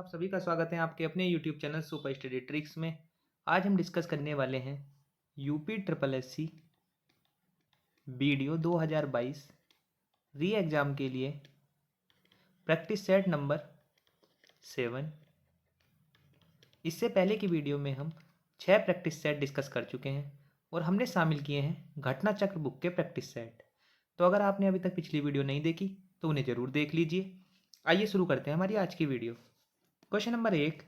आप सभी का स्वागत है आपके अपने YouTube channel super study tricks में। आज हम डिस्कस करने वाले हैं यूपी ट्रिपल एससी वीडियो 2022 री एग्ज़ाम के लिए प्रैक्टिस सेट नंबर 7। इससे पहले की वीडियो में हम 6 प्रैक्टिस सेट डिस्कस कर चुके हैं और हमने शामिल किए हैं घटना चक्र बुक के प्रैक्टिस सेट। तो अगर आपने अभी तक पिछली वीडियो नहीं देखी तो उन्हें ज़रूर देख लीजिए। आइए शुरू करते हैं हमारी आज की वीडियो। क्वेश्चन नंबर 1,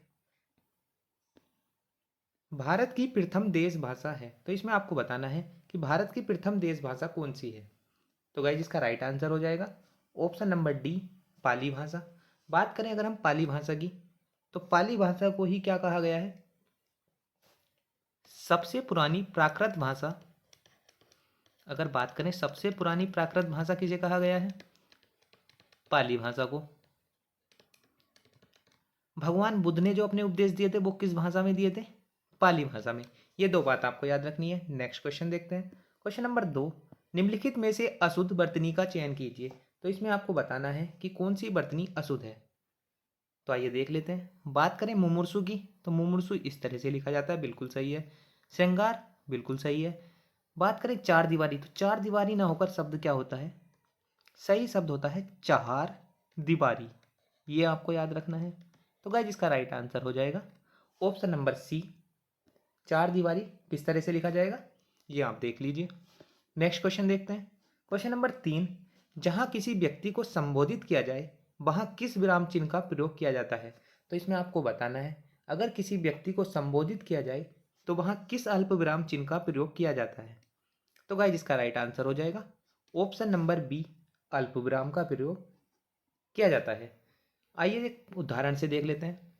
भारत की प्रथम देश भाषा है, तो इसमें आपको बताना है कि भारत की प्रथम देश भाषा कौन सी है। तो गाइस इसका राइट आंसर हो जाएगा ऑप्शन नंबर डी, पाली भाषा। बात करें अगर हम पाली भाषा की, तो पाली भाषा को ही क्या कहा गया है, सबसे पुरानी प्राकृत भाषा। अगर बात करें सबसे पुरानी प्राकृत भाषा किसे कहा गया है, पाली भाषा को। भगवान बुद्ध ने जो अपने उपदेश दिए थे वो किस भाषा में दिए थे, पाली भाषा में। ये दो बात आपको याद रखनी है। नेक्स्ट क्वेश्चन देखते हैं। क्वेश्चन नंबर 2, निम्नलिखित में से अशुद्ध वर्तनी का चयन कीजिए। तो इसमें आपको बताना है कि कौन सी वर्तनी अशुद्ध है। तो आइए देख लेते हैं। बात करें मुमूर्षु की, तो मुमूर्षु इस तरह से लिखा जाता है, बिल्कुल सही है। श्रृंगार बिल्कुल सही है। बात करें चार दीवारी, तो चार दीवारी ना होकर शब्द क्या होता है, सही शब्द होता है चार दीवारी। ये आपको याद रखना है। तो गाइस इसका राइट आंसर हो जाएगा ऑप्शन नंबर सी, चार दीवारी। किस तरह से लिखा जाएगा ये आप देख लीजिए। नेक्स्ट क्वेश्चन देखते हैं। क्वेश्चन नंबर 3, जहां किसी व्यक्ति को संबोधित किया जाए वहां किस विराम चिन्ह का प्रयोग किया जाता है। तो इसमें आपको बताना है, अगर किसी व्यक्ति को संबोधित किया जाए तो वहां किस अल्प विराम चिन्ह का प्रयोग किया जाता है। तो गाइस इसका राइट आंसर हो जाएगा ऑप्शन नंबर बी, अल्प विराम का प्रयोग किया जाता है। आइए एक उदाहरण से देख लेते हैं।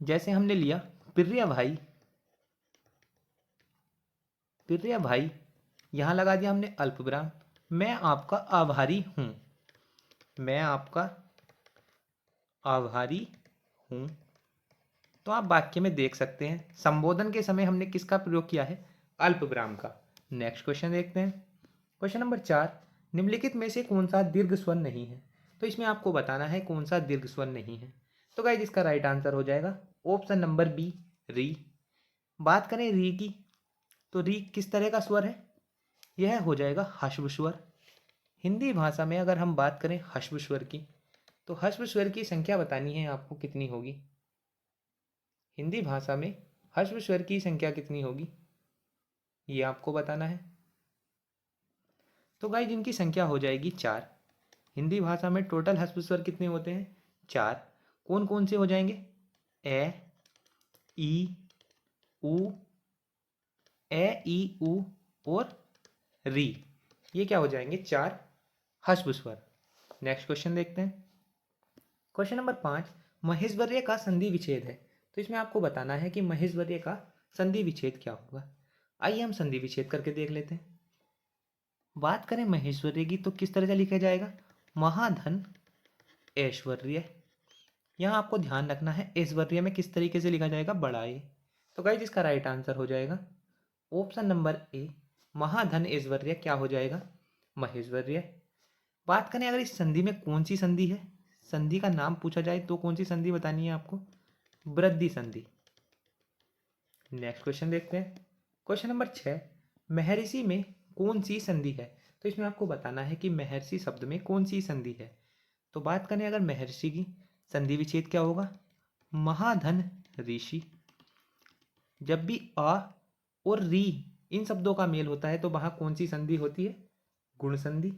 जैसे हमने लिया प्रिय भाई, प्रिय भाई, यहां लगा दिया हमने अल्प विराम। मैं आपका आभारी हूं, मैं आपका आभारी हूं। तो आप वाक्य में देख सकते हैं संबोधन के समय हमने किसका प्रयोग किया है, अल्प विराम का। नेक्स्ट क्वेश्चन देखते हैं। क्वेश्चन नंबर 4, निम्नलिखित में से कौन सा दीर्घ स्वर नहीं है। तो इसमें आपको बताना है कौन सा दीर्घ स्वर नहीं है। तो गाइस इसका राइट आंसर हो जाएगा ऑप्शन नंबर बी, री। बात करें री की, तो री किस तरह का स्वर है, यह हो जाएगा ह्रस्व स्वर। हिंदी भाषा में अगर हम बात करें ह्रस्व स्वर की, तो ह्रस्व स्वर की संख्या बतानी है आपको कितनी होगी। हिंदी भाषा में ह्रस्व स्वर की संख्या कितनी होगी ये आपको बताना है। तो गाइस इनकी संख्या हो जाएगी 4। हिंदी भाषा में टोटल ह्रस्व स्वर कितने होते हैं, 4। कौन कौन से हो जाएंगे, ए, ई, उ, ए, ई, उ और री। ये क्या हो जाएंगे, 4 ह्रस्व स्वर। नेक्स्ट क्वेश्चन देखते हैं। क्वेश्चन नंबर 5, महेश्वर्य का संधि विच्छेद है। तो इसमें आपको बताना है कि महेश्वर्य का संधि विच्छेद क्या होगा। आइए हम संधि विच्छेद करके देख लेते हैं। बात करें महेश्वर्य की, तो किस तरह से लिखा जाएगा, महाधन ऐश्वर्य। यहाँ आपको ध्यान रखना है ऐश्वर्य में किस तरीके से लिखा जाएगा, बड़ा ए। तो गाइस इसका राइट आंसर हो जाएगा ऑप्शन नंबर ए, महाधन ऐश्वर्य क्या हो जाएगा, महेश्वर्य। बात करें अगर इस संधि में कौन सी संधि है, संधि का नाम पूछा जाए तो कौन सी संधि बतानी है आपको, वृद्धि संधि। नेक्स्ट क्वेश्चन देखते हैं। क्वेश्चन नंबर 6, महर्षि में कौन सी संधि है। तो इसमें आपको बताना है कि महर्षि शब्द में कौन सी संधि है। तो बात करें अगर महर्षि की, संधि विच्छेद क्या होगा, महाधन ऋषि। जब भी अ और री इन शब्दों का मेल होता है तो वहां कौन सी संधि होती है, गुण संधि।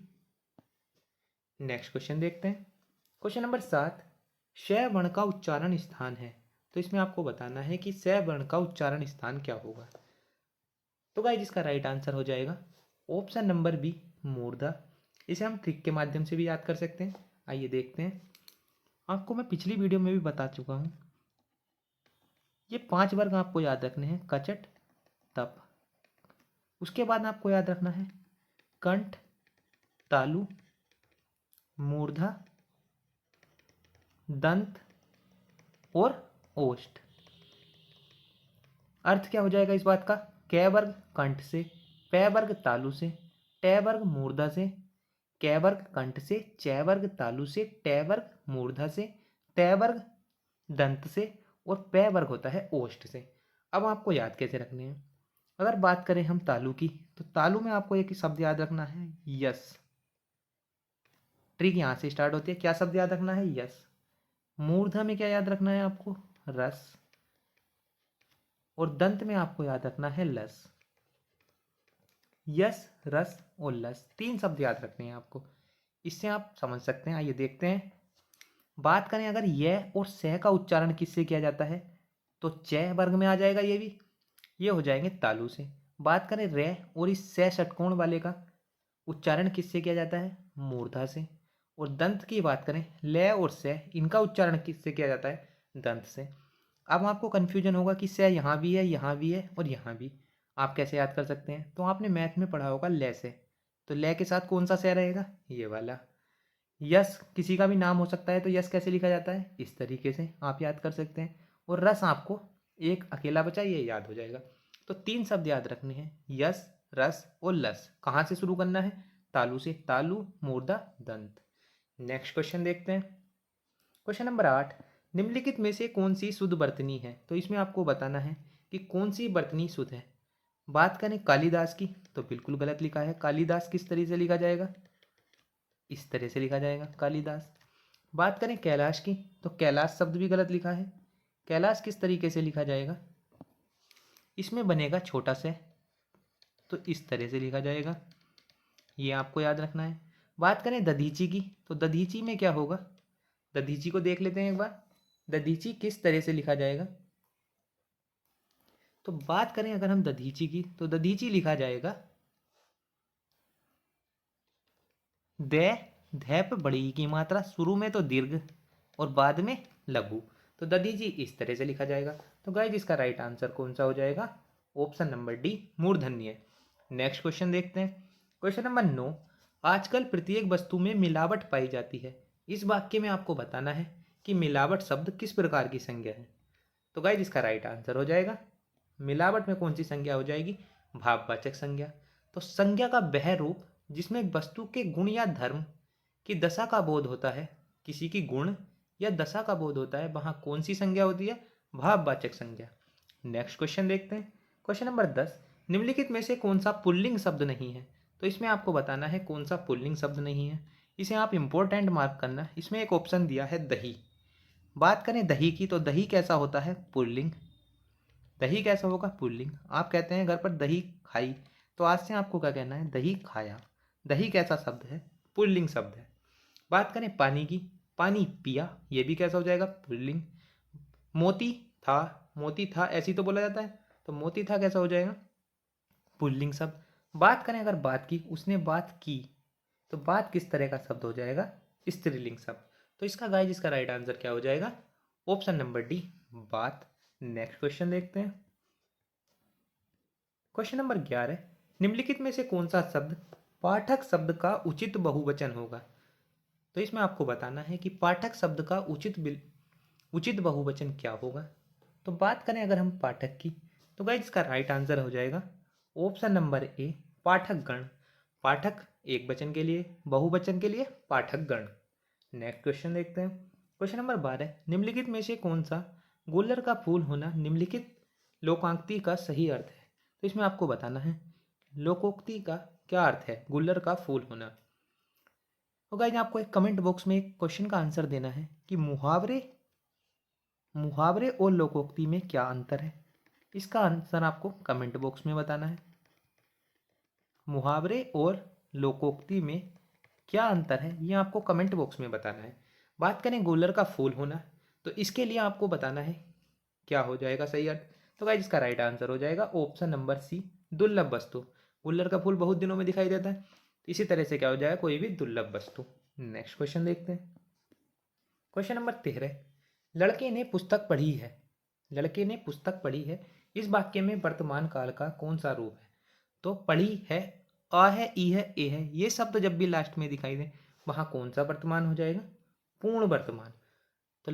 नेक्स्ट क्वेश्चन देखते हैं। क्वेश्चन नंबर 7, श वर्ण का उच्चारण स्थान है। तो इसमें आपको बताना है कि श वर्ण का उच्चारण स्थान क्या होगा। तो गाइस इसका राइट आंसर हो जाएगा ऑप्शन नंबर बी, मूर्धा। इसे हम ट्रिक के माध्यम से भी याद कर सकते हैं। आइए देखते हैं। आपको मैं पिछली वीडियो में भी बता चुका हूँ। ये 5 वर्ग आपको याद रखने हैं, कचट, तप। उसके बाद आपको याद रखना है कंठ, तालु, मूर्धा, दंत और ओष्ठ। अर्थ क्या हो जाएगा इस बात का, कै वर्ग कंठ से, पै वर्ग तालु से, टे वर्ग मूर्धा से, कै वर्ग कंठ से, चै वर्ग तालु से, टे वर्ग मूर्धा से, तै वर्ग दंत से, और पै वर्ग होता है ओष्ठ से। अब आपको याद कैसे रखने हैं? अगर बात करें हम तालु की, तो तालु में आपको एक ही शब्द याद रखना है, यस। ट्रिक यहाँ से स्टार्ट होती है, क्या शब्द याद रखना है? यस। मूर्धा में क्या याद रखना है आपको? रस। और दंत में आपको याद रखना है लस। यस, रस और लस, तीन शब्द याद रखने हैं आपको। इससे आप समझ सकते हैं। आइए देखते हैं। बात करें अगर यह और सह का उच्चारण किससे किया जाता है, तो च वर्ग में आ जाएगा ये भी। ये हो जाएंगे तालु से। बात करें रे और इस सह षटकोण वाले का उच्चारण किससे किया जाता है? मूर्धा से। और दंत की बात करें, ल और सह, इनका उच्चारण किससे किया जाता है? दंत से। अब आपको कन्फ्यूजन होगा कि सह यहाँ भी है, यहाँ भी है और यहाँ भी, आप कैसे याद कर सकते हैं? तो आपने मैथ में पढ़ा होगा ले से, तो ले के साथ कौन सा सह रहेगा? ये वाला। यस किसी का भी नाम हो सकता है, तो यस कैसे लिखा जाता है? इस तरीके से आप याद कर सकते हैं। और रस आपको एक अकेला बचा, ये याद हो जाएगा। तो तीन शब्द याद रखने हैं, यस, रस और लस। कहाँ से शुरू करना है? तालु से। तालु, मूर्धा, दंत। नेक्स्ट क्वेश्चन देखते हैं। क्वेश्चन नंबर 8, निम्नलिखित में से कौन सी शुद्ध वर्तनी है? तो इसमें आपको बताना है कि कौन सी वर्तनी शुद्ध है। बात करें कालिदास की, तो बिल्कुल गलत लिखा है। कालिदास किस तरीके से लिखा जाएगा? इस तरह से लिखा जाएगा कालिदास। बात करें कैलाश की, तो कैलाश शब्द भी गलत लिखा है। कैलाश किस तरीके से लिखा जाएगा? इसमें बनेगा छोटा से, तो इस तरह से लिखा जाएगा। ये आपको याद रखना है। बात करें दधीची की, तो दधीची में क्या होगा? दधीची को देख लेते हैं एक बार। दधीची किस तरह से लिखा जाएगा? तो बात करें अगर हम दधीची की, तो दधीची लिखा जाएगा दै, धै पे बड़ी ई की मात्रा, शुरू में तो दीर्घ और बाद में लघु, तो दधीची इस तरह से लिखा जाएगा। तो गाइस इसका राइट आंसर कौन सा हो जाएगा? ऑप्शन नंबर डी, मूर्धन्य। नेक्स्ट क्वेश्चन देखते हैं। क्वेश्चन नंबर 9, आजकल प्रत्येक वस्तु में मिलावट पाई जाती है। इस वाक्य में आपको बताना है कि मिलावट शब्द किस प्रकार की संज्ञा है। तो गाइस इसका राइट आंसर हो जाएगा, मिलावट में कौन सी संज्ञा हो जाएगी? भाववाचक संज्ञा। तो संज्ञा का वह रूप जिसमें वस्तु के गुण या धर्म की दशा का बोध होता है, किसी की गुण या दशा का बोध होता है, वहां कौन सी संज्ञा होती है? भाववाचक संज्ञा। नेक्स्ट क्वेश्चन देखते हैं। क्वेश्चन नंबर 10, निम्नलिखित में से कौन सा पुल्लिंग शब्द नहीं है? तो इसमें आपको बताना है कौन सा पुल्लिंग शब्द नहीं है। इसे आप इंपॉर्टेंट मार्क करना। इसमें एक ऑप्शन दिया है दही। बात करें दही की, तो दही कैसा होता है? पुल्लिंग। दही कैसा होगा? पुल्लिंग। आप कहते हैं घर पर दही खाई, तो आज से आपको क्या कहना है? दही खाया। दही कैसा शब्द है? पुल्लिंग शब्द है। बात करें पानी की, पानी पिया, ये भी कैसा हो जाएगा? पुल्लिंग। मोती था, मोती था ऐसी तो बोला जाता है, तो मोती था कैसा हो जाएगा? पुल्लिंग शब्द। बात करें अगर बात की, उसने बात की, तो बात किस तरह का शब्द हो जाएगा? स्त्रीलिंग शब्द। तो इसका गाइस इसका राइट आंसर क्या हो जाएगा? ऑप्शन नंबर डी, बात। नेक्स्ट क्वेश्चन देखते हैं। क्वेश्चन नंबर 11, निम्नलिखित में से कौन सा शब्द पाठक शब्द का उचित बहुवचन होगा? तो इसमें आपको बताना है कि पाठक शब्द का उचित बहुवचन क्या होगा। तो बात करें अगर हम पाठक की, तो गाइस इसका राइट आंसर हो जाएगा ऑप्शन नंबर ए, पाठक गण। पाठक एक वचन के लिए, बहुवचन के लिए पाठक गण। नेक्स्ट क्वेश्चन देखते हैं। क्वेश्चन नंबर 12, निम्नलिखित में से कौन सा गुल्लर का फूल होना निम्नलिखित लोकांक्ति का सही अर्थ है? तो इसमें आपको बताना है लोकोक्ति का क्या अर्थ है, गुल्लर का फूल होना। तो गाइस आपको एक कमेंट बॉक्स में एक क्वेश्चन का आंसर देना है कि मुहावरे मुहावरे और लोकोक्ति में क्या अंतर है। इसका आंसर आपको कमेंट बॉक्स में बताना है। मुहावरे और लोकोक्ति में क्या अंतर है, ये आपको कमेंट बॉक्स में बताना है। बात करें गुल्लर का फूल होना, तो इसके लिए आपको बताना है क्या हो जाएगा सही अर्थ। तो गाइस इसका राइट आंसर हो जाएगा ऑप्शन नंबर सी, दुर्लभ वस्तु। गुल्लर का फूल बहुत दिनों में दिखाई देता है, इसी तरह से क्या हो जाएगा? कोई भी दुर्लभ वस्तु। नेक्स्ट क्वेश्चन देखते हैं। क्वेश्चन नंबर 13, लड़के ने पुस्तक पढ़ी है। लड़के ने पुस्तक पढ़ी है, इस वाक्य में वर्तमान काल का कौन सा रूप है? तो पढ़ी है, आ है, ई है, ए है, ये शब्द जब भी लास्ट में दिखाई दे, वहां कौन सा वर्तमान हो जाएगा? पूर्ण वर्तमान। तो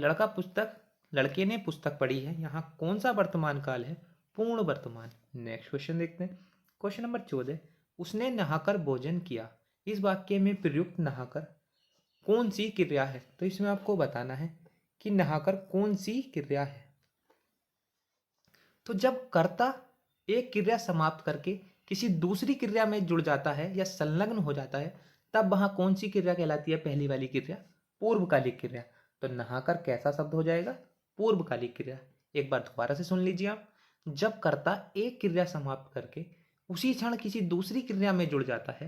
लड़के ने पुस्तक पढ़ी है, यहाँ कौन सा वर्तमान काल है? पूर्ण वर्तमान। नेक्स्ट क्वेश्चन देखते हैं। क्वेश्चन नंबर 14, उसने नहाकर भोजन किया, इस वाक्य में प्रयुक्त नहाकर कौन सी क्रिया है? तो इसमें आपको बताना है कि नहाकर कौन सी क्रिया है। तो जब कर्ता एक क्रिया समाप्त करके किसी दूसरी क्रिया में जुड़ जाता है या संलग्न हो जाता है, तब वहां कौन सी क्रिया कहलाती है? पहली वाली क्रिया पूर्वकालिक क्रिया। तो नहाकर कैसा शब्द हो जाएगा? पूर्वकालिक क्रिया। एक बार दोबारा से सुन लीजिए आप। जब कर्ता एक क्रिया समाप्त करके उसी क्षण किसी दूसरी क्रिया में जुड़ जाता है,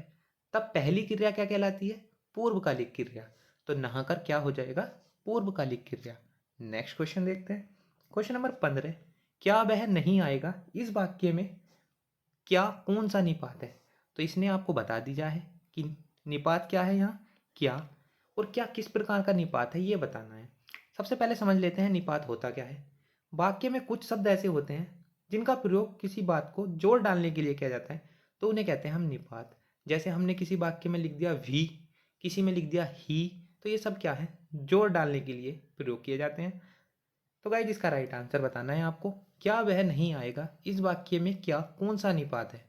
तब पहली क्रिया क्या कहलाती है? पूर्वकालिक क्रिया। तो नहाकर क्या हो जाएगा? पूर्वकालिक क्रिया। नेक्स्ट क्वेश्चन देखते हैं। क्वेश्चन नंबर 15, क्या वह नहीं आएगा इस वाक्य में क्या कौन सा निपात है? तो इसने आपको बता दिया है कि निपात क्या है, यहाँ क्या और क्या किस प्रकार का निपात है ये बताना है। सबसे पहले समझ लेते हैं निपात होता क्या है। वाक्य में कुछ शब्द ऐसे होते हैं जिनका प्रयोग किसी बात को जोड़ डालने के लिए किया जाता है, तो उन्हें कहते हैं हम निपात। जैसे हमने किसी वाक्य में लिख दिया वी, किसी में लिख दिया ही, तो ये सब क्या है? जोड़ डालने के लिए प्रयोग किए जाते हैं। तो गाइस इसका राइट आंसर बताना है आपको। क्या वह नहीं आएगा इस वाक्य में क्या कौन सा निपात है?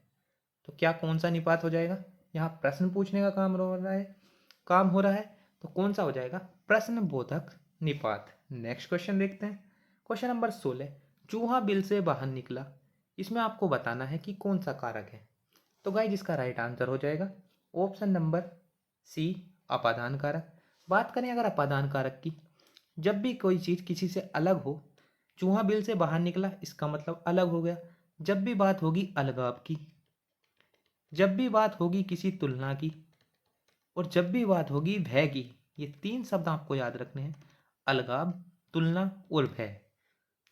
तो क्या कौन सा निपात हो जाएगा? यहाँ प्रश्न पूछने का काम हो रहा है, तो कौन सा हो जाएगा? प्रश्न बोधक निपात। नेक्स्ट क्वेश्चन देखते हैं। क्वेश्चन नंबर 16, चूहा बिल से बाहर निकला। इसमें आपको बताना है कि कौन सा कारक है। तो गाइस इसका राइट आंसर हो जाएगा ऑप्शन नंबर सी, अपादान कारक। बात करें अगर अपादान कारक की, जब भी कोई चीज किसी से अलग हो, चूहा बिल से बाहर निकला इसका मतलब अलग हो गया। जब भी बात होगी अलगाव की, जब भी बात होगी किसी तुलना की, और जब भी बात होगी भय की, ये तीन शब्द आपको याद रखने हैं, अलगाव, तुलना और भय।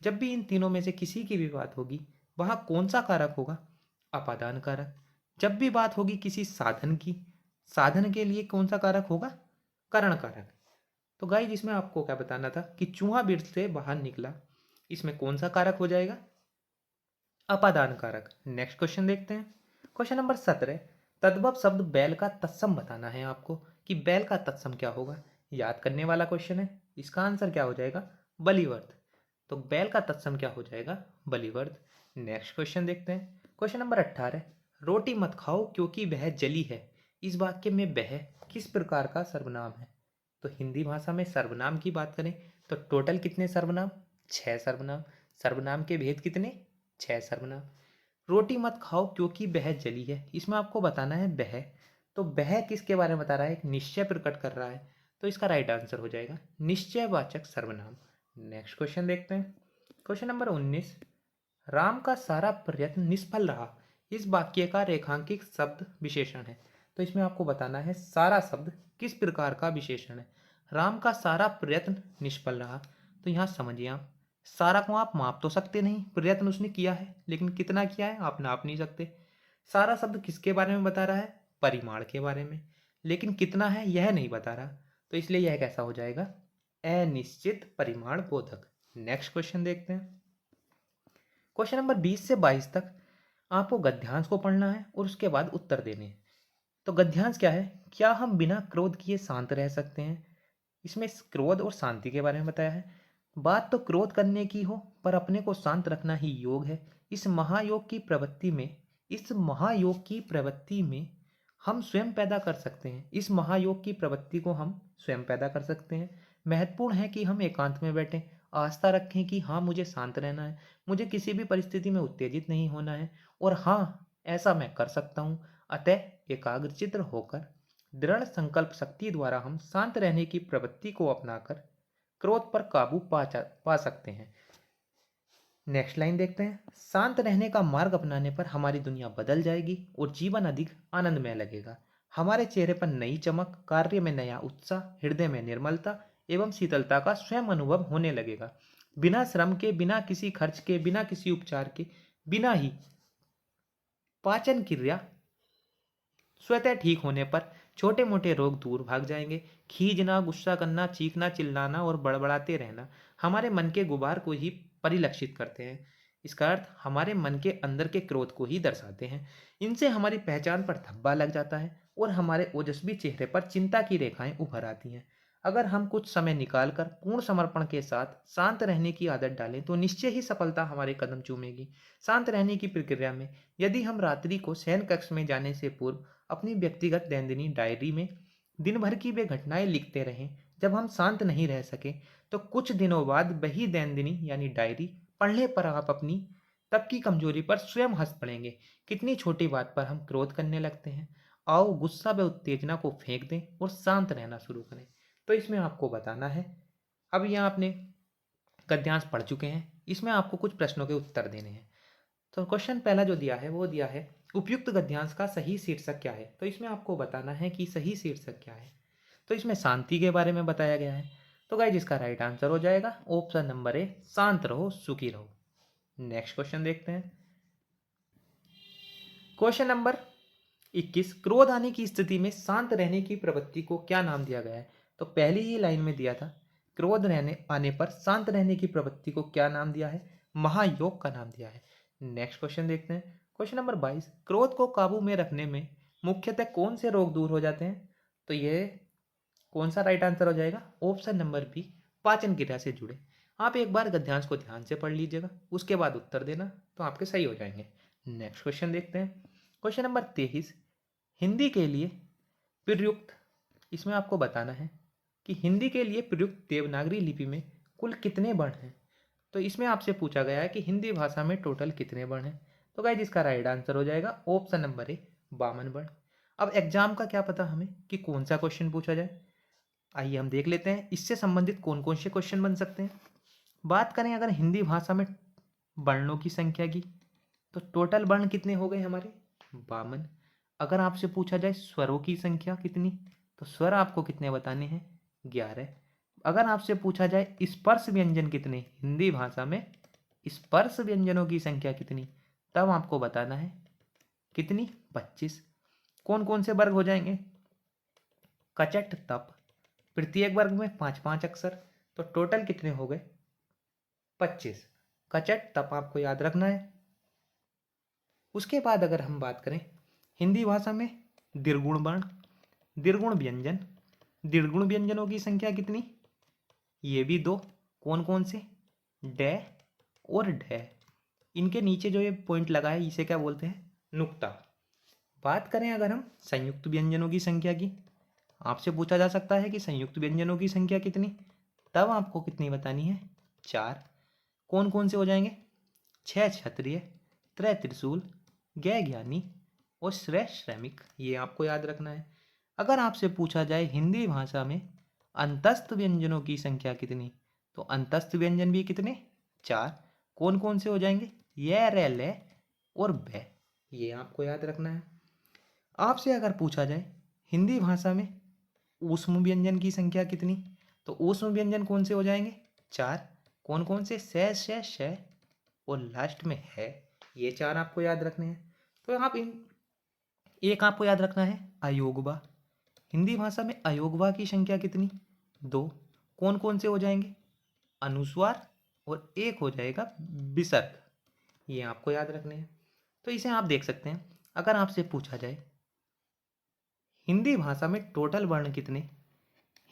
जब भी इन तीनों में से किसी की भी बात होगी, वहां कौन सा कारक होगा? अपादान कारक। जब भी बात होगी किसी साधन की, साधन के लिए कौन सा कारक होगा? करण कारक। तो गाइस इसमें आपको क्या बताना था कि चूहा बिल से बाहर निकला, इसमें कौन सा कारक हो जाएगा? अपादान कारक। नेक्स्ट क्वेश्चन देखते हैं। क्वेश्चन नंबर 17, तद्भव शब्द बैल का तत्सम बताना है आपको कि बैल का तत्सम क्या होगा। याद करने वाला क्वेश्चन है। इसका आंसर क्या हो जाएगा? बलिवर्ध। तो बैल का तत्सम क्या हो जाएगा? बलिवर्ध। नेक्स्ट क्वेश्चन देखते हैं। क्वेश्चन नंबर 18, रोटी मत खाओ क्योंकि वह जली है। इस वाक्य में वह किस प्रकार का सर्वनाम है? तो हिंदी भाषा में सर्वनाम की बात करें तो टोटल कितने सर्वनाम? 6 सर्वनाम। सर्वनाम के भेद कितने? 6 सर्वनाम। रोटी मत खाओ क्योंकि वह जली है, इसमें आपको बताना है वह। तो वह किसके बारे में बता रहा है? एक निश्चय प्रकट कर रहा है, तो इसका राइट आंसर हो जाएगा निश्चयवाचक सर्वनाम। नेक्स्ट क्वेश्चन देखते हैं। क्वेश्चन नंबर 19, राम का सारा प्रयत्न निष्फल रहा। इस वाक्य का रेखांकित शब्द विशेषण है। तो इसमें आपको बताना है सारा शब्द किस प्रकार का विशेषण है। राम का सारा प्रयत्न निष्फल रहा, तो यहाँ समझिए आप, सारा को आप माप तो सकते नहीं, प्रयत्न उसने किया है लेकिन कितना किया है आप नाप नहीं सकते। सारा शब्द किसके बारे में बता रहा है? परिमाण के बारे में, लेकिन कितना है यह नहीं बता रहा, तो इसलिए यह कैसा हो जाएगा? अनिश्चित परिमाण बोधक। नेक्स्ट क्वेश्चन देखते हैं। क्वेश्चन नंबर 20 से 22 तक आपको गद्यांश को पढ़ना है और उसके बाद उत्तर देने हैं। तो गद्यांश क्या है? क्या हम बिना क्रोध किए शांत रह सकते हैं? इसमें क्रोध और शांति के बारे में बताया है। बात तो क्रोध करने की हो पर अपने को शांत रखना ही योग है। इस महायोग की प्रवृत्ति में, इस महायोग की प्रवृत्ति में हम स्वयं पैदा कर सकते हैं। इस महायोग की प्रवृत्ति को हम स्वयं पैदा कर सकते हैं। महत्वपूर्ण है कि हम एकांत में बैठें, आस्था रखें कि हाँ मुझे शांत रहना है, मुझे किसी भी परिस्थिति में उत्तेजित नहीं होना है, और हाँ ऐसा मैं कर सकता हूँ। अतः एकाग्रचित्त होकर दृढ़ संकल्प शक्ति द्वारा हम शांत रहने की प्रवृत्ति को अपनाकर क्रोध पर काबू पा सकते हैं। नेक्स्ट लाइन देखते हैं। शांत रहने का मार्ग अपनाने पर हमारी दुनिया बदल जाएगी और जीवन अधिक आनंदमय लगेगा। हमारे चेहरे पर नई चमक, कार्य में नया उत्साह, हृदय में निर्मलता एवं शीतलता का स्वयं अनुभव होने लगेगा। बिना श्रम के, बिना किसी खर्च के, बिना किसी उपचार के, बिना ही पाचन क्रिया स्वतः ठीक होने पर छोटे मोटे रोग दूर भाग जाएंगे। खींचना, गुस्सा करना, चीखना, चिल्लाना और बड़बड़ाते रहना हमारे मन के गुबार को ही परिलक्षित करते हैं। इसका अर्थ हमारे मन के अंदर के क्रोध को ही दर्शाते हैं। इनसे हमारी पहचान पर धब्बा लग जाता है और हमारे ओजस्वी चेहरे पर चिंता की रेखाएं उभर आती हैं। अगर हम कुछ समय निकालकर पूर्ण समर्पण के साथ शांत रहने की आदत डालें तो निश्चय ही सफलता हमारे कदम चूमेगी। शांत रहने की प्रक्रिया में यदि हम रात्रि को शयन कक्ष में जाने से पूर्व अपनी व्यक्तिगत दैनंदिनी डायरी में दिन भर की वे घटनाएं लिखते रहें जब हम शांत नहीं रह सके तो कुछ दिनों बाद वही दैनंदिनी यानी डायरी पढ़ने पर आप अपनी तब की कमजोरी पर स्वयं हंस पड़ेंगे। कितनी छोटी बात पर हम क्रोध करने लगते हैं। आओ गुस्सा व उत्तेजना को फेंक दें और शांत रहना शुरू करें। तो इसमें आपको बताना है, अब यहाँ आपने गद्यांश पढ़ चुके हैं, इसमें आपको कुछ प्रश्नों के उत्तर देने हैं। तो क्वेश्चन पहला जो दिया है वो दिया है उपयुक्त गद्यांश का सही शीर्षक क्या है। तो इसमें आपको बताना है कि सही शीर्षक क्या है। तो इसमें शांति के बारे में बताया गया है। तो गाइस इसका राइट आंसर हो जाएगा ऑप्शन नंबर ए, शांत रहो सुखी रहो। नेक्स्ट क्वेश्चन देखते हैं। क्वेश्चन नंबर 21, क्रोध आने की स्थिति में शांत रहने की प्रवृत्ति को क्या नाम दिया गया है। तो पहली ही लाइन में दिया था क्रोध रहने आने पर शांत रहने की प्रवृत्ति को क्या नाम दिया है, महायोग का नाम दिया है। नेक्स्ट क्वेश्चन देखते हैं। क्वेश्चन नंबर 22, क्रोध को काबू में रखने में मुख्यतः कौन से रोग दूर हो जाते हैं। तो ये कौन सा राइट आंसर हो जाएगा, ऑप्शन नंबर बी, पाचन क्रिया से जुड़े। आप एक बार गद्यांश को ध्यान से पढ़ लीजिएगा, उसके बाद उत्तर देना तो आपके सही हो जाएंगे। नेक्स्ट क्वेश्चन देखते हैं। क्वेश्चन नंबर 23, हिंदी के लिए प्रयुक्त, इसमें आपको बताना है कि हिंदी के लिए प्रयुक्त देवनागरी लिपि में कुल कितने वर्ण हैं। तो इसमें आपसे पूछा गया है कि हिंदी भाषा में टोटल कितने वर्ण हैं। तो गाइस इसका राइट आंसर हो जाएगा ऑप्शन नंबर ए, 52 वर्ण। अब एग्जाम का क्या पता हमें कि कौन सा क्वेश्चन पूछा जाए, आइए हम देख लेते हैं इससे संबंधित कौन कौन से क्वेश्चन बन सकते हैं। बात करें अगर हिंदी भाषा में वर्णों की संख्या की, तो टोटल वर्ण कितने हो गए हमारे, 52। अगर आपसे पूछा जाए स्वरों की संख्या कितनी, तो स्वर आपको कितने बताने हैं, 11। अगर आपसे पूछा जाए स्पर्श व्यंजन कितने हिंदी भाषा में, स्पर्श व्यंजनों की संख्या कितनी, तब आपको बताना है कितनी, 25। कौन कौन से वर्ग हो जाएंगे, कचट तप, प्रत्येक वर्ग में 5-5 अक्षर, तो टोटल कितने हो गए, 25। कचट तप आपको याद रखना है। उसके बाद अगर हम बात करें हिंदी भाषा में दीर्घुण वर्ण, दीर्घुण व्यंजन, दीर्घुण व्यंजनों की संख्या कितनी, ये भी 2। कौन कौन से, डे और ढे। इनके नीचे जो ये पॉइंट लगा है इसे क्या बोलते हैं, नुक्ता। बात करें अगर हम संयुक्त व्यंजनों की संख्या की, आपसे पूछा जा सकता है कि संयुक्त व्यंजनों की संख्या कितनी, तब आपको कितनी बतानी है, 4। कौन कौन से हो जाएंगे, 6 क्षत्रिय, त्रय त्रिशूल, गय ज्ञानी और श्रेय श्रमिक, ये आपको याद रखना है। अगर आपसे पूछा जाए हिंदी भाषा में अंतस्थ व्यंजनों की संख्या कितनी, तो अंतस्थ व्यंजन भी कितने, 4। कौन कौन से हो जाएंगे, ये, रे, ले और बे, ये आपको याद रखना है। आपसे अगर पूछा जाए हिंदी भाषा में ऊष्म व्यंजन की संख्या कितनी, तो ऊष्म व्यंजन कौन से हो जाएंगे, 4। कौन कौन से, से और लास्ट में है, ये 4 आपको याद रखने हैं। तो आप इन, एक आपको याद रखना है अयोगवा, हिंदी भाषा में अयोगवा की संख्या कितनी, 2। कौन कौन से हो जाएंगे, अनुस्वार और एक हो जाएगा विसर्ग, ये आपको याद रखने हैं। तो इसे आप देख सकते हैं। अगर आपसे पूछा जाए हिंदी भाषा में टोटल वर्ण कितने,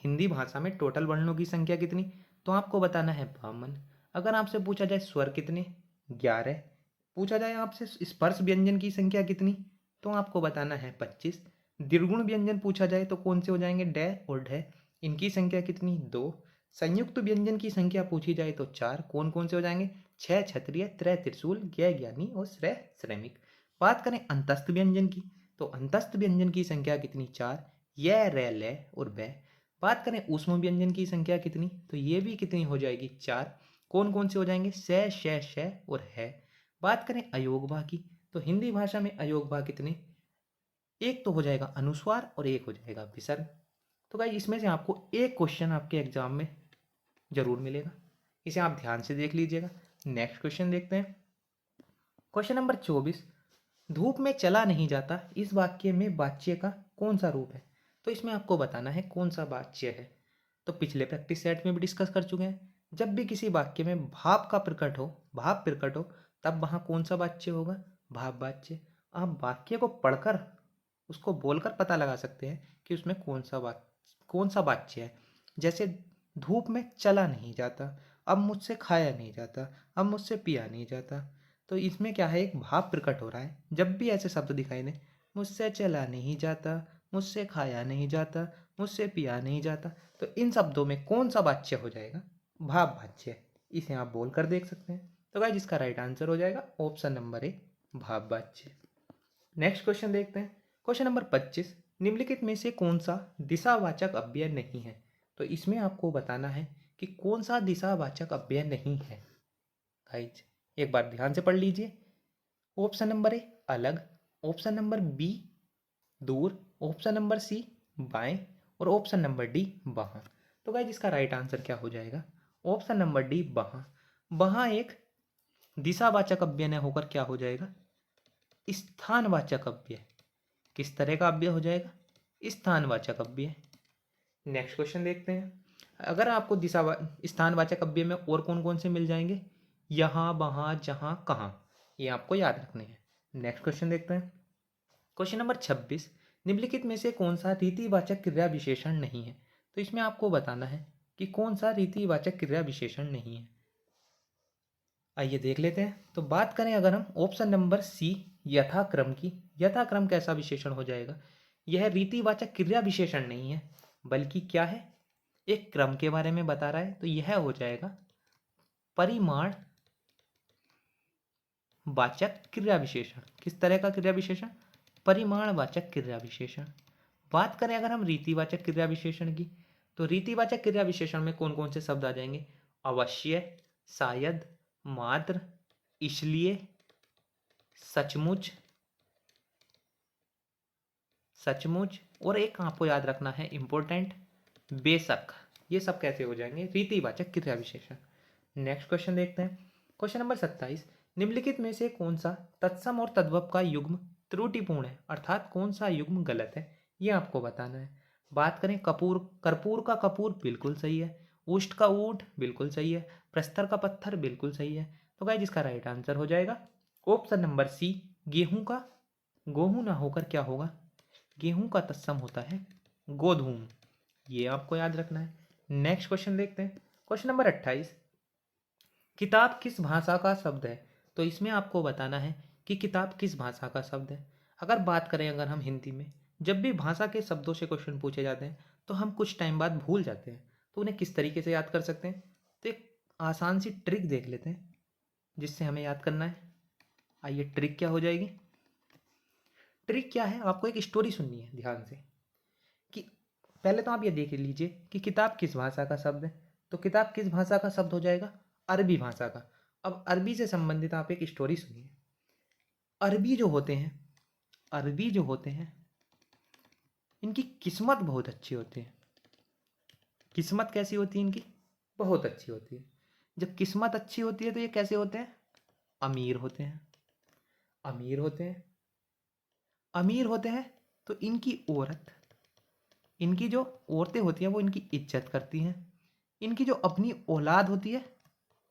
हिंदी भाषा में टोटल वर्णों की संख्या कितनी, तो आपको बताना है 52। अगर आपसे पूछा जाए स्वर कितने, 11। पूछा जाए आपसे स्पर्श व्यंजन की संख्या कितनी, तो आपको बताना है 25। द्विगुण व्यंजन पूछा जाए तो कौन से हो जाएंगे, डे और ढे, इनकी संख्या कितनी, 2। संयुक्त व्यंजन की संख्या पूछी जाए तो 4। कौन कौन से हो जाएंगे, 6 क्षत्रिय, त्रय त्रिशूल, ज्ञ ज्ञानी और श्रेय श्रमिक। बात करें अंतस्थ व्यंजन की, तो अंतस्थ व्यंजन की संख्या कितनी, 4, ये, रे, ले और बे। बात करें ऊष्म व्यंजन की संख्या कितनी, तो ये भी कितनी हो जाएगी, 4। कौन कौन से हो जाएंगे, से, शे और है। बात करें अयोगभा की, तो हिंदी भाषा में अयोगभा कितने, एक तो हो जाएगा अनुस्वार और एक हो जाएगा विसर्ग। तो गाइस इसमें से आपको एक क्वेश्चन आपके एग्जाम में जरूर मिलेगा, इसे आप ध्यान से देख लीजिएगा। नेक्स्ट क्वेश्चन देखते हैं। क्वेश्चन नंबर 24, धूप में चला नहीं जाता इस वाक्य में वाच्य का कौन सा रूप है। तो इसमें आपको बताना है कौन सा वाच्य है। तो पिछले प्रैक्टिस सेट में भी डिस्कस कर चुके हैं, जब भी किसी वाक्य में भाव का प्रकट हो, भाव प्रकट हो, तब वहाँ कौन सा वाच्य होगा, भाव वाच्य। आप वाक्य को पढ़कर उसको बोलकर पता लगा सकते हैं कि उसमें कौन सा वाच्य है। जैसे धूप में चला नहीं जाता, अब मुझसे खाया नहीं जाता, अब मुझसे पिया नहीं जाता। तो इसमें क्या है, एक भाव प्रकट हो रहा है। जब भी ऐसे शब्द दिखाई दें, मुझसे चला नहीं जाता, मुझसे खाया नहीं जाता, मुझसे पिया नहीं जाता। तो इन शब्दों में कौन सा वाच्य हो जाएगा? भाव वाच्य। इसे आप बोल कर देख सकते हैं। तो गाइस इसका राइट आंसर हो जाएगा ऑप्शन नंबर ए, भाव वाच्य। नेक्स्ट क्वेश्चन देखते हैं। क्वेश्चन नंबर 25, निम्नलिखित में से कौन सा दिशावाचक अव्यय नहीं है? तो इसमें आपको बताना है कि कौन सा दिशावाचक अव्यय नहीं है। गाइस एक बार ध्यान से पढ़ लीजिए। ऑप्शन नंबर ए अलग, ऑप्शन नंबर बी दूर, ऑप्शन नंबर सी बाएं और ऑप्शन नंबर डी वहां। तो गाइस इसका राइट आंसर क्या हो जाएगा? ऑप्शन नंबर डी वहां। वहां एक दिशावाचक अव्यय न होकर क्या हो जाएगा? स्थानवाचक अव्यय। किस तरह का अव्यय हो जाएगा? स्थानवाचक अव्यय। नेक्स्ट क्वेश्चन देखते हैं। अगर आपको स्थानवाचक अव्यय में और कौन कौन से मिल जाएंगे? यहाँ, वहाँ, जहाँ, कहाँ, ये आपको याद रखने हैं। नेक्स्ट क्वेश्चन देखते हैं। क्वेश्चन नंबर 26, निम्नलिखित में से कौन सा रीतिवाचक क्रिया विशेषण नहीं है? तो इसमें आपको बताना है कि कौन सा रीतिवाचक क्रिया विशेषण नहीं है। आइए देख लेते हैं। तो बात करें अगर हम ऑप्शन नंबर सी यथाक्रम की, यथाक्रम कैसा विशेषण हो जाएगा? यह रीतिवाचक क्रिया विशेषण नहीं है, बल्कि क्या है? एक क्रम के बारे में बता रहा है। तो यह हो जाएगा परिमाण वाचक क्रिया विशेषण। किस तरह का क्रिया विशेषण? परिमाण वाचक क्रिया विशेषण। बात करें अगर हम रीतिवाचक क्रिया विशेषण की, तो रीतिवाचक क्रिया विशेषण में कौन कौन से शब्द आ जाएंगे? अवश्य, शायद, मात्र, इसलिए, सचमुच, सचमुच और एक आपको याद रखना है इंपॉर्टेंट, बेशक। ये सब कैसे हो जाएंगे? रीतिवाचक क्रिया विशेषण। नेक्स्ट क्वेश्चन देखते हैं। क्वेश्चन नंबर 27, निम्नलिखित में से कौन सा तत्सम और तद्भव का युग्म त्रुटिपूर्ण है? अर्थात कौन सा युग्म गलत है, ये आपको बताना है। बात करें कपूर, कर्पूर का कपूर बिल्कुल सही है, ऊष्ट का ऊंट बिल्कुल सही है, प्रस्तर का पत्थर बिल्कुल सही है। तो गाइस इसका राइट आंसर हो जाएगा ऑप्शन नंबर सी, गेहूं का गेहूं ना होकर क्या होगा? गेहूं का तत्सम होता है गोधूम। ये आपको याद रखना है। नेक्स्ट क्वेश्चन देखते हैं। क्वेश्चन नंबर 28, किताब किस भाषा का शब्द है? तो इसमें आपको बताना है कि किताब किस भाषा का शब्द है। अगर बात करें अगर हम हिंदी में, जब भी भाषा के शब्दों से क्वेश्चन पूछे जाते हैं तो हम कुछ टाइम बाद भूल जाते हैं। तो उन्हें किस तरीके से याद कर सकते हैं? तो एक आसान सी ट्रिक देख लेते हैं जिससे हमें याद करना है। आइए ट्रिक क्या हो जाएगी? ट्रिक क्या है? आपको एक स्टोरी सुननी है ध्यान से। कि पहले तो आप ये देख लीजिए कि किताब किस भाषा का शब्द है। तो किताब किस भाषा का शब्द हो जाएगा? अरबी भाषा का। अब अरबी से संबंधित आप एक स्टोरी सुनिए। अरबी जो होते हैं, अरबी जो होते हैं, इनकी किस्मत बहुत अच्छी होती है। किस्मत कैसी होती है इनकी? बहुत अच्छी होती है। जब किस्मत अच्छी होती है तो ये कैसे होते हैं? अमीर होते हैं। अमीर होते हैं, अमीर होते हैं तो इनकी जो औरतें होती हैं वो इनकी इज्जत करती हैं। इनकी जो अपनी औलाद होती है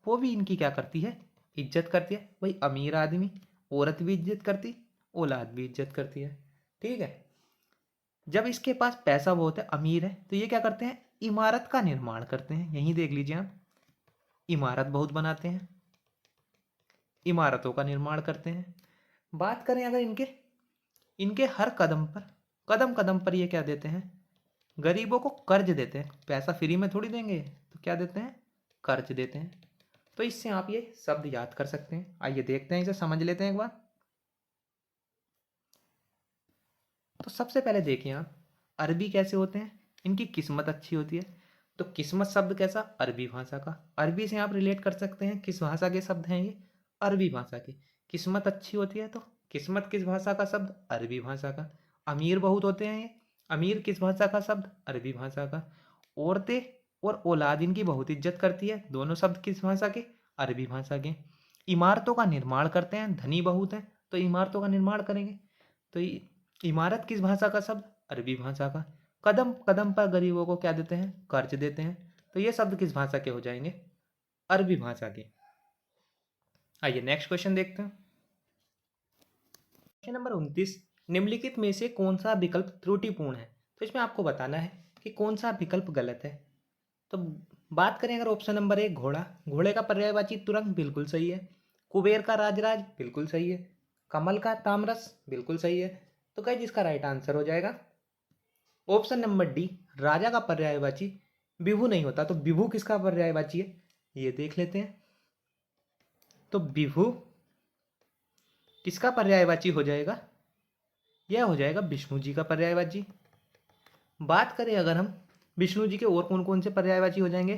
वो भी इनकी क्या करती है? इज्जत करती है। वही अमीर आदमी, औरत भी इज्जत करती, औलाद भी इज्जत करती है। ठीक है। जब इसके पास पैसा बहुत है, अमीर है, तो ये क्या करते हैं? इमारत का निर्माण करते हैं। यहीं देख लीजिए आप, इमारत बहुत बनाते हैं, इमारतों का निर्माण करते हैं। बात करें अगर इनके इनके हर कदम पर, कदम कदम पर ये क्या देते हैं? गरीबों को कर्ज देते हैं। पैसा फ्री में थोड़ी देंगे, तो क्या देते हैं? कर्ज देते हैं। तो इससे आप ये शब्द याद कर सकते हैं। आइए देखते हैं, इसे समझ लेते हैं एक बार। तो सबसे पहले देखिए आप, अरबी कैसे होते हैं? इनकी किस्मत अच्छी होती है। तो किस्मत शब्द कैसा? अरबी भाषा का। अरबी से आप रिलेट कर सकते हैं किस भाषा के शब्द हैं ये? अरबी भाषा के। किस्मत अच्छी होती है तो किस्मत किस भाषा का शब्द? अरबी भाषा का। अमीर बहुत होते हैं ये, अमीर किस भाषा का शब्द? अरबी भाषा का। औरतें और औलाद इनकी बहुत इज्जत करती है, दोनों शब्द किस भाषा के? अरबी भाषा के। इमारतों का निर्माण करते हैं, धनी बहुत है तो इमारतों का निर्माण करेंगे। तो इमारत किस भाषा का शब्द? अरबी भाषा का। कदम कदम पर गरीबों को क्या देते हैं? कर्ज देते हैं। तो ये शब्द किस भाषा के हो जाएंगे? अरबी भाषा के। आइए नेक्स्ट क्वेश्चन देखते हैं। क्वेश्चन नंबर 29, निम्नलिखित में से कौन सा विकल्प त्रुटिपूर्ण है? तो इसमें आपको बताना है कि कौन सा विकल्प गलत है। तो बात करें अगर ऑप्शन नंबर 1 घोड़ा, घोड़े का पर्यायवाची तुरंग बिल्कुल सही है। कुबेर का राजराज बिल्कुल सही है। कमल का तामरस बिल्कुल सही है। तो गाइस इसका राइट आंसर हो जाएगा ऑप्शन नंबर डी, राजा का पर्यायवाची विभु नहीं होता। तो विभु किसका पर्यायवाची है, ये देख लेते हैं। तो विभु किसका पर्यायवाची हो जाएगा, यह हो जाएगा विष्णु जी का पर्यायवाची। बात करें अगर हम विष्णु जी के और कौन कौन से पर्यायवाची हो जाएंगे,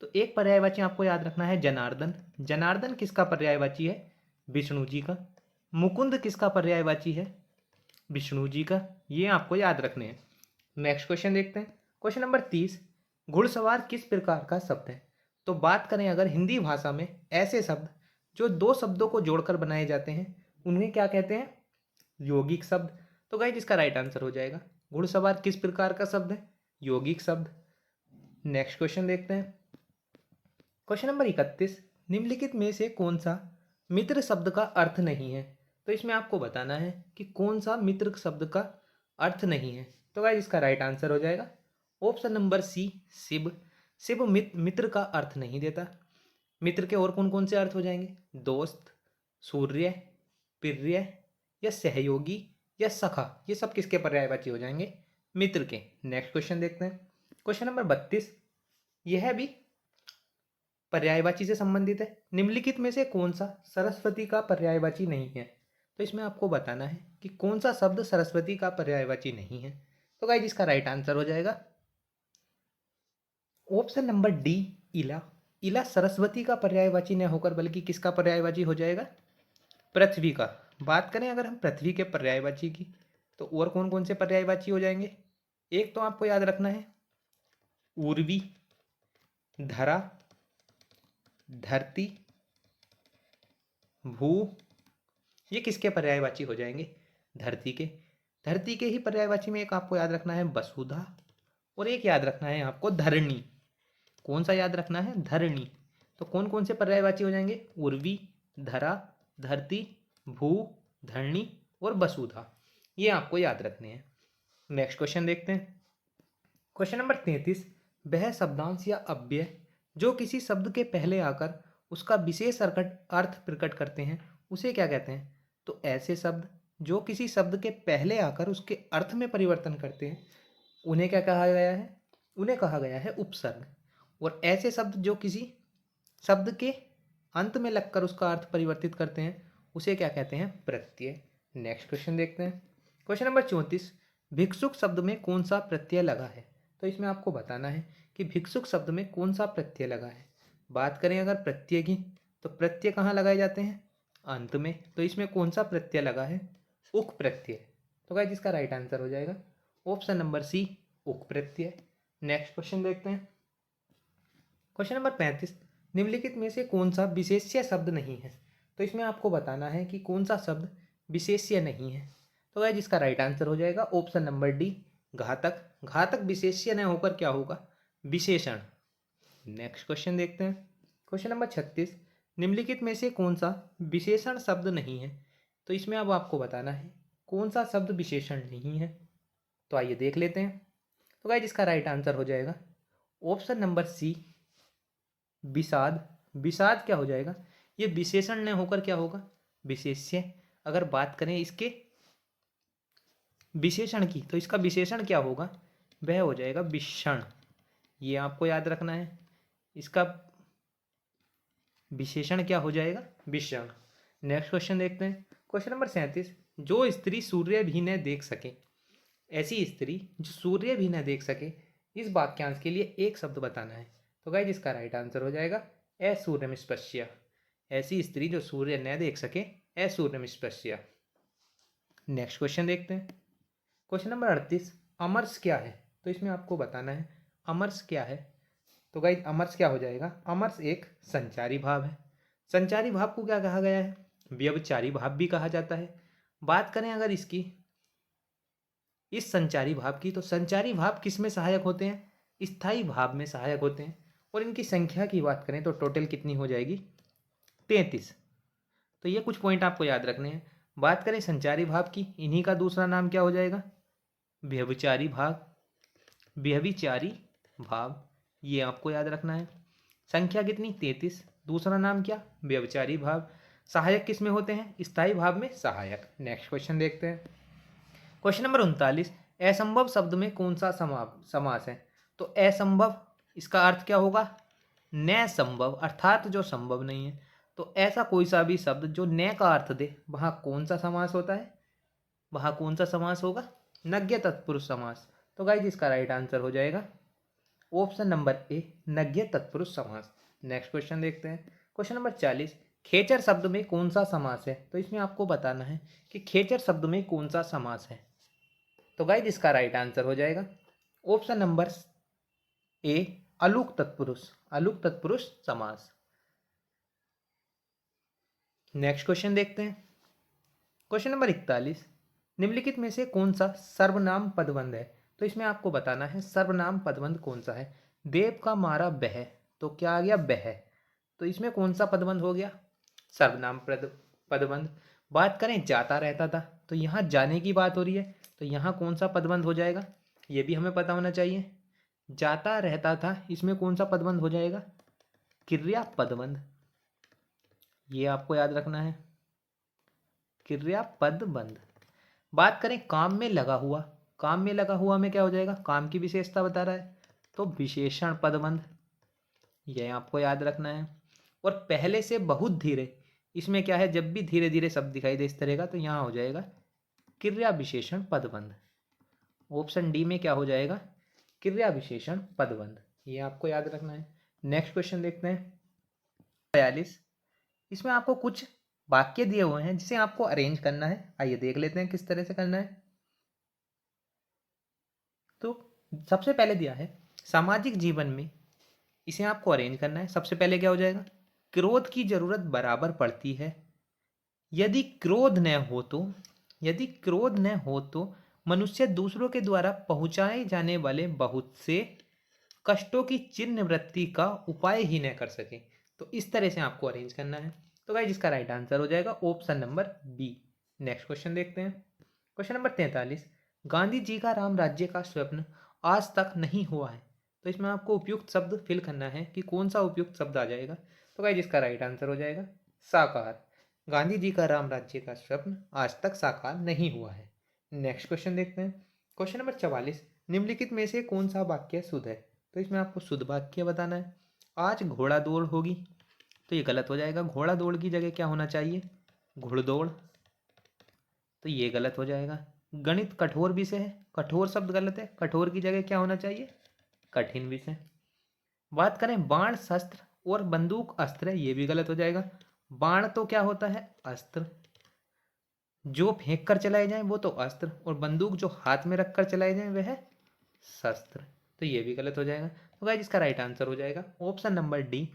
तो एक पर्यायवाची आपको याद रखना है जनार्दन। जनार्दन किसका पर्यायवाची है, विष्णु जी का। मुकुंद किसका पर्यायवाची है, विष्णु जी का। ये आपको याद रखने हैं। नेक्स्ट क्वेश्चन देखते हैं। क्वेश्चन नंबर 30, घुड़सवार किस प्रकार का शब्द है। तो बात करें अगर हिंदी भाषा में ऐसे शब्द जो दो शब्दों को जोड़कर बनाए जाते हैं उन्हें क्या कहते हैं, यौगिक शब्द। तो गाइस इसका राइट आंसर हो जाएगा घुड़सवार किस प्रकार का शब्द है, यौगिक शब्द। नेक्स्ट क्वेश्चन देखते हैं। क्वेश्चन नंबर 31, निम्नलिखित में से कौन सा मित्र शब्द का अर्थ नहीं है। तो इसमें आपको बताना है कि कौन सा मित्र शब्द का अर्थ नहीं है। तो गाइस इसका राइट आंसर हो जाएगा ऑप्शन नंबर सी, शिव। शिव मित्र का अर्थ नहीं देता। मित्र के और कौन कौन से अर्थ हो जाएंगे, दोस्त, सूर्य, प्रिय या सहयोगी या सखा। ये सब किसके पर्यायवाची हो जाएंगे, मित्र के। नेक्स्ट क्वेश्चन देखते हैं। क्वेश्चन नंबर 32, यह भी पर्यायवाची से संबंधित है। निम्नलिखित में से कौन सा सरस्वती का पर्यायवाची नहीं है। तो इसमें आपको बताना है कि कौन सा शब्द सरस्वती का पर्यायवाची नहीं है। तो गाइस इसका राइट आंसर हो जाएगा ऑप्शन नंबर डी, इला। इला सरस्वती का पर्यायवाची न होकर बल्कि किसका पर्यायवाची हो जाएगा, पृथ्वी का। बात करें अगर हम पृथ्वी के पर्यायवाची की, तो और कौन कौन से पर्यायवाची हो जाएंगे। एक तो आपको याद रखना है उर्वी, धरा, धरती, भू। ये किसके पर्यायवाची हो जाएंगे, धरती के। धरती के ही पर्यायवाची में एक आपको याद रखना है वसुधा, और एक याद रखना है आपको धरणी। कौन सा याद रखना है, धरणी। तो कौन कौन से पर्यायवाची हो जाएंगे, उर्वी, धरा, धरती, भू, धरणी और वसुधा। ये आपको याद रखने हैं। नेक्स्ट क्वेश्चन देखते हैं। क्वेश्चन नंबर 33, वह शब्दांश या अव्यय जो किसी शब्द के पहले आकर उसका विशेष अर्थ प्रकट करते हैं उसे क्या कहते हैं। तो ऐसे शब्द जो किसी शब्द के पहले आकर उसके अर्थ में परिवर्तन करते हैं उन्हें क्या कहा गया है, उन्हें कहा गया है उपसर्ग। और ऐसे शब्द जो किसी शब्द के अंत में लगकर उसका अर्थ परिवर्तित करते हैं उसे क्या कहते हैं, प्रत्यय। नेक्स्ट क्वेश्चन देखते हैं। क्वेश्चन नंबर 34, भिक्षुक शब्द में कौन सा प्रत्यय लगा है। तो इसमें आपको बताना है कि भिक्षुक शब्द में कौन सा प्रत्यय लगा है। बात करें अगर प्रत्यय की, तो प्रत्यय कहाँ लगाए जाते हैं, अंत में। तो इसमें कौन सा प्रत्यय लगा है, उक प्रत्यय। तो गाइस इसका राइट आंसर हो जाएगा ऑप्शन नंबर सी, उक प्रत्यय। नेक्स्ट क्वेश्चन देखते हैं। क्वेश्चन नंबर 35, निम्नलिखित में से कौन सा विशेष्य शब्द नहीं है। तो इसमें आपको बताना है कि कौन सा शब्द विशेष्य नहीं है। तो गाइस इसका राइट आंसर हो जाएगा ऑप्शन नंबर डी, घातक। घातक विशेष्य न होकर क्या होगा, विशेषण। नेक्स्ट क्वेश्चन देखते हैं। क्वेश्चन नंबर 36, निम्नलिखित में से कौन सा विशेषण शब्द नहीं है। तो इसमें अब आपको बताना है कौन सा शब्द विशेषण नहीं है। तो आइए देख लेते हैं। तो गाइस इसका राइट आंसर हो जाएगा ऑप्शन नंबर सी, विषाद। विषाद क्या हो जाएगा, ये विशेषण न होकर क्या होगा, विशेष्य। अगर बात करें इसके विशेषण की, तो इसका विशेषण क्या होगा, वह हो जाएगा विषण। ये आपको याद रखना है, इसका विशेषण क्या हो जाएगा, विषण। नेक्स्ट क्वेश्चन देखते हैं। क्वेश्चन नंबर 37, जो स्त्री सूर्य भी न देख सके। ऐसी स्त्री जो सूर्य भी न देख सके, इस वाक्यांश के लिए एक शब्द बताना है। तो गाइस इसका राइट आंसर हो जाएगा असूर्यमिस्पृश्य। ऐसी स्त्री जो सूर्य न देख सके, असूर्यमिस्पृश्य। नेक्स्ट क्वेश्चन देखते हैं। क्वेश्चन नंबर 38, अमर्ष क्या है। तो इसमें आपको बताना है अमर्ष क्या है। तो गाइस अमर्ष क्या हो जाएगा, अमर्ष एक संचारी भाव है। संचारी भाव को क्या कहा गया है, व्यभिचारी भाव भी कहा जाता है। बात करें अगर इसकी, इस संचारी भाव की, तो संचारी भाव किस में सहायक होते हैं, स्थायी भाव में सहायक होते हैं। और इनकी संख्या की बात करें तो टोटल कितनी हो जाएगी, 33। तो ये कुछ पॉइंट आपको याद रखने हैं। बात करें संचारी भाव की, इन्हीं का दूसरा नाम क्या हो जाएगा, व्यभिचारी भाव। व्यभिचारी भाव, ये आपको याद रखना है। संख्या कितनी, 33। दूसरा नाम क्या, व्यभिचारी भाव। सहायक किस में होते हैं, स्थायी भाव में सहायक। नेक्स्ट क्वेश्चन देखते हैं। क्वेश्चन नंबर 39, असंभव शब्द में कौन सा समास है? तो असंभव, इसका अर्थ क्या होगा? न संभव, अर्थात जो संभव नहीं है। तो ऐसा कोई सा भी शब्द जो न का अर्थ दे, वहां कौन सा समास होता है? वहां कौन सा समास होगा? नज्ञ तत्पुरुष समास। तो गाइस इसका राइट आंसर हो जाएगा ऑप्शन नंबर ए, नज्ञ तत्पुरुष समास। नेक्स्ट क्वेश्चन देखते हैं। क्वेश्चन नंबर 40, खेचर शब्द में कौन सा समास है? तो इसमें आपको बताना है कि खेचर शब्द में कौन सा समास है। तो गाइस इसका राइट आंसर हो जाएगा ऑप्शन नंबर ए, अलूक तत्पुरुष, अलूक तत्पुरुष समास। नेक्स्ट क्वेश्चन देखते हैं। क्वेश्चन नंबर 41, निम्नलिखित में से कौन सा सर्वनाम पदबंध है? तो इसमें आपको बताना है सर्वनाम पदबंध कौन सा है। देव का मारा बह, तो क्या आ गया? बह। तो इसमें कौन सा पदबंध हो गया? सर्वनाम पदबंध। बात करें जाता रहता था, तो यहाँ जाने की बात हो रही है, तो यहाँ कौन सा पदबंध हो जाएगा? ये भी हमें पता होना चाहिए। जाता रहता था, इसमें कौन सा पदबंध हो जाएगा? क्रिया पदबंध। ये आपको याद रखना है, क्रिया पदबंध। बात करें काम में लगा हुआ, काम में लगा हुआ में क्या हो जाएगा? काम की विशेषता बता रहा है, तो विशेषण पदबंध। यह आपको याद रखना है। और पहले से बहुत धीरे, इसमें क्या है? जब भी धीरे धीरे शब्द दिखाई दे इस तरह का, तो यहाँ हो जाएगा क्रिया विशेषण पदबंध। ऑप्शन डी में क्या हो जाएगा? क्रिया विशेषण पदबंध। ये आपको याद रखना है। नेक्स्ट क्वेश्चन देखते हैं। 42, इसमें आपको कुछ वाक्य दिए हुए हैं जिसे आपको अरेंज करना है। आइए देख लेते हैं किस तरह से करना है। तो सबसे पहले दिया है सामाजिक जीवन में, इसे आपको अरेंज करना है। सबसे पहले क्या हो जाएगा? क्रोध की जरूरत बराबर पड़ती है। यदि क्रोध न हो तो, यदि क्रोध न हो तो मनुष्य दूसरों के द्वारा पहुंचाए जाने वाले बहुत से कष्टों की चिर निवृत्ति का उपाय ही न कर सके। तो इस तरह से आपको अरेंज करना है। तो गाइस इसका राइट आंसर हो जाएगा option number B. Next question देखते हैं। क्वेश्चन नंबर 43, गांधी जी का राम राज्य का स्वप्न आज तक नहीं हुआ है। तो इसमें आपको उपयुक्त शब्द फिल करना है कि कौन सा उपयुक्त शब्द आ जाएगा। तो गाइस इसका राइट आंसर हो जाएगा साकार। गांधी जी का राम राज्य का स्वप्न आज तक साकार नहीं हुआ है। नेक्स्ट क्वेश्चन देखते हैं। क्वेश्चन नंबर 44, निम्नलिखित में से कौन सा वाक्य शुद्ध है? तो इसमें आपको शुद्ध वाक्य बताना है। आज घोड़ा दौड़ होगी, तो ये गलत हो जाएगा। घोड़ा दौड़ की जगह क्या होना चाहिए? घुड़दौड़। तो ये गलत हो जाएगा। गणित कठोर विषय है, कठोर शब्द गलत है। कठोर की जगह क्या होना चाहिए? कठिन विषय। बात करें बाण शस्त्र और बंदूक अस्त्र, ये भी गलत हो जाएगा। बाण तो क्या होता है? अस्त्र। जो फेंक कर चलाए जाए वो तो अस्त्र, और बंदूक जो हाथ में रख कर चलाए जाए वह है शस्त्र। तो ये भी गलत हो जाएगा। तो गाइस इसका राइट आंसर हो जाएगा ऑप्शन नंबर डी,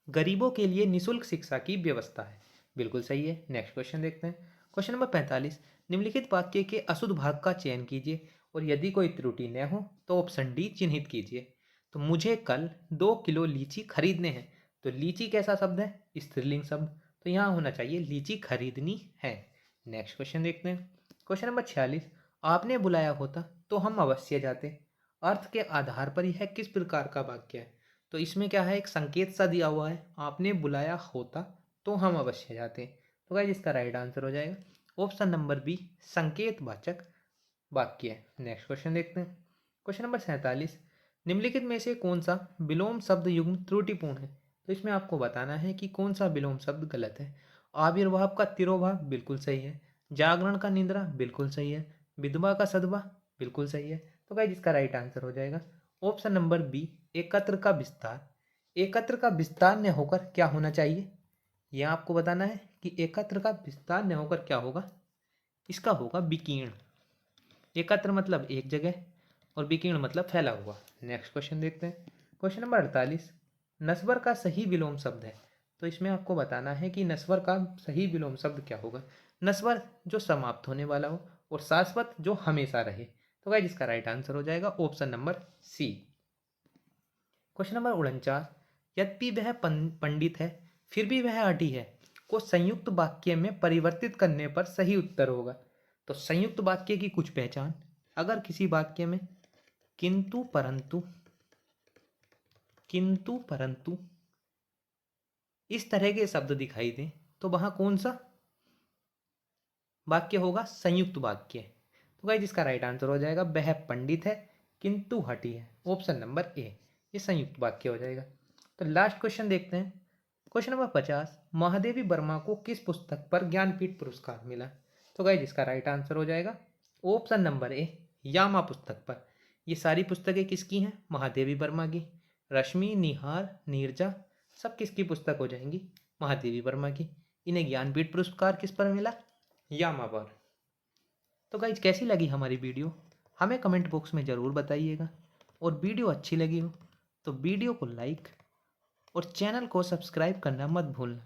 गरीबों के लिए निशुल्क शिक्षा की व्यवस्था है। बिल्कुल सही है। नेक्स्ट क्वेश्चन देखते हैं। क्वेश्चन नंबर 45, निम्नलिखित वाक्य के अशुद्ध भाग का चयन कीजिए और यदि कोई त्रुटि न हो तो ऑप्शन डी चिन्हित कीजिए। तो मुझे कल 2 किलो लीची खरीदने हैं। तो लीची कैसा शब्द है? स्त्रीलिंग शब्द। तो यहाँ होना चाहिए लीची खरीदनी है। नेक्स्ट क्वेश्चन देखते हैं। क्वेश्चन नंबर 46, आपने बुलाया होता तो हम अवश्य जाते, अर्थ के आधार पर यह किस प्रकार का वाक्य है? तो इसमें क्या है? एक संकेत सा दिया हुआ है, आपने बुलाया होता तो हम अवश्य जाते। तो गाइस इसका राइट आंसर हो जाएगा ऑप्शन नंबर बी, संकेत वाचक वाक्य है। नेक्स्ट क्वेश्चन देखते हैं। क्वेश्चन नंबर 47, निम्नलिखित में से कौन सा विलोम शब्द युग्म त्रुटिपूर्ण है? तो इसमें आपको बताना है कि कौन सा विलोम शब्द गलत है। आविर्भाव का तिरोभाव बिल्कुल सही है। जागरण का निद्रा बिल्कुल सही है। विधवा का सदवा बिल्कुल सही है। तो गाइस इसका राइट आंसर हो जाएगा ऑप्शन नंबर बी, एकत्र का विस्तार। एकत्र का विस्तार न होकर क्या होना चाहिए? यह आपको बताना है कि एकत्र का विस्तार न होकर क्या होगा? इसका होगा विकीर्ण। एकत्र मतलब एक जगह और विकीर्ण मतलब फैला हुआ। नेक्स्ट क्वेश्चन देखते हैं। क्वेश्चन नंबर 48, नस्वर का सही विलोम शब्द है। तो इसमें आपको बताना है कि नस्वर का सही विलोम शब्द क्या होगा। नस्वर जो समाप्त होने वाला हो और शाश्वत जो हमेशा रहे। तो गाइस इसका राइट आंसर हो जाएगा option number C. Question number 49, यद्यपि वह पंडित है फिर भी वह अटी है को संयुक्त वाक्य में परिवर्तित करने पर सही उत्तर होगा। तो संयुक्त वाक्य की कुछ पहचान, अगर किसी वाक्य में किंतु परंतु, किंतु परंतु इस तरह के शब्द दिखाई दें तो वहां कौन सा वाक्य होगा? संयुक्त वाक्य। तो गाइस इसका राइट आंसर हो जाएगा वह पंडित है किंतु हठी है। ऑप्शन नंबर ए, ये संयुक्त वाक्य हो जाएगा। तो लास्ट क्वेश्चन देखते हैं। क्वेश्चन नंबर 50, महादेवी वर्मा को किस पुस्तक पर ज्ञानपीठ पुरस्कार मिला? तो गाइस इसका राइट आंसर हो जाएगा ऑप्शन नंबर ए, यामा पुस्तक पर। ये सारी पुस्तकें किसकी हैं? महादेवी वर्मा की। रश्मि, निहार, नीरजा सब किसकी पुस्तक हो जाएंगी? महादेवी वर्मा की। इन्हें ज्ञानपीठ पुरस्कार किस पर मिला? यामा पर। तो गाइज कैसी लगी हमारी वीडियो हमें कमेंट बॉक्स में ज़रूर बताइएगा, और वीडियो अच्छी लगी हो तो वीडियो को लाइक और चैनल को सब्सक्राइब करना मत भूलना।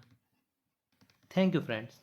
Thank you friends.